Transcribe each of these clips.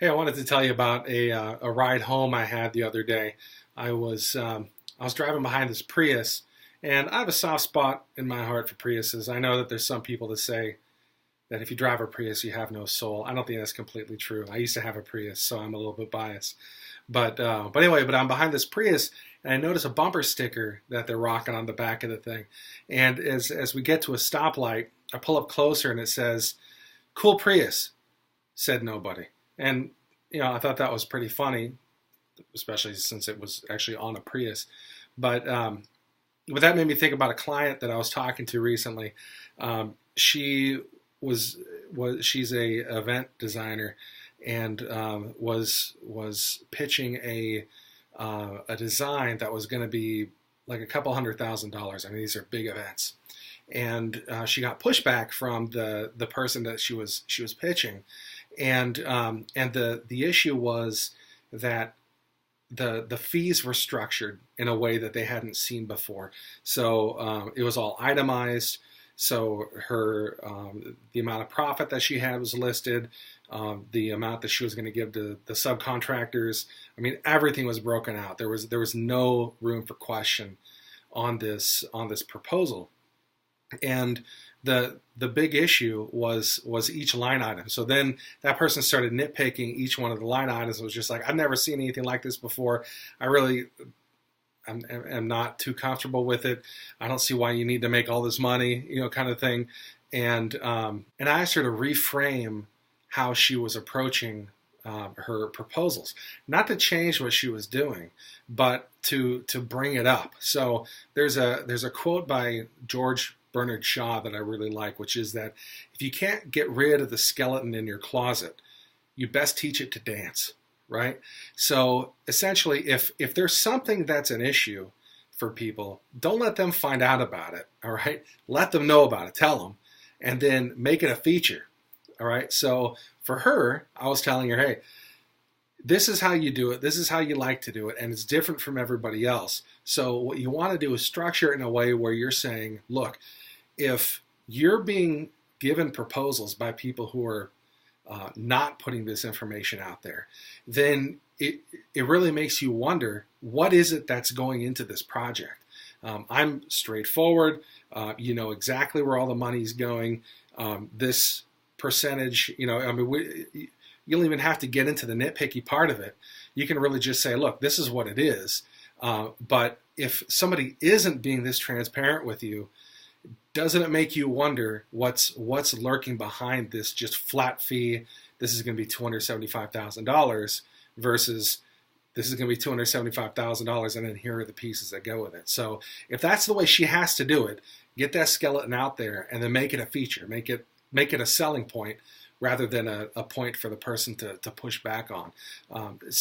Hey, I wanted to tell you about a ride home I had the other day. I was driving behind this Prius, and I have a soft spot in my heart for Priuses. I know that there's some people that say that if you drive a Prius, you have no soul. I don't think that's completely true. I used to have a Prius, so I'm a little bit biased. But I'm behind this Prius, and I notice a bumper sticker that they're rocking on the back of the thing. And as we get to a stoplight, I pull up closer, and it says, "Cool Prius," said nobody. And I thought that was pretty funny, especially since it was actually on a Prius. But but that made me think about a client that I was talking to recently. She she's a event designer and was pitching a design that was going to be like a couple $100,000. I mean, these are big events, and she got pushback from the person that she was pitching, and the issue was that the fees were structured in a way that they hadn't seen before. So it was all itemized. So her the amount of profit that she had was listed, the amount that she was going to give to the subcontractors. I mean, everything was broken out. There was no room for question on this proposal. And the big issue was each line item. So then that person started nitpicking each one of the line items. It was just like, I've never seen anything like this before. I'm not too comfortable with it. I don't see why you need to make all this money, kind of thing. And I asked her to reframe how she was approaching her proposals, not to change what she was doing, but to bring it up. So there's a quote by George Bernard Shaw that I really like, which is that if you can't get rid of the skeleton in your closet, you best teach it to dance, right? So essentially, if there's something that's an issue for people, don't let them find out about it, all right? Let them know about it, tell them, and then make it a feature, all right? So for her, I was telling her, hey, this is how you do it. This is how you like to do it. And it's different from everybody else. So what you want to do is structure it in a way where you're saying, look, if you're being given proposals by people who are not putting this information out there, then it really makes you wonder, what is it that's going into this project? I'm straightforward. You know exactly where all the money's going. This percentage, you don't even have to get into the nitpicky part of it. You can really just say, look, this is what it is. But if somebody isn't being this transparent with you, doesn't it make you wonder what's lurking behind this just flat fee? This is going to be $275,000 versus this is going to be $275,000, and then here are the pieces that go with it. So if that's the way she has to do it, get that skeleton out there and then make it a feature, make it a selling point, rather than a point for the person to push back on.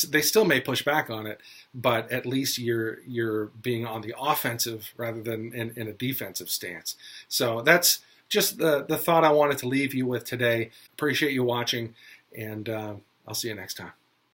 They still may push back on it, but at least you're being on the offensive rather than in a defensive stance. So that's just the thought I wanted to leave you with today. Appreciate you watching, and I'll see you next time.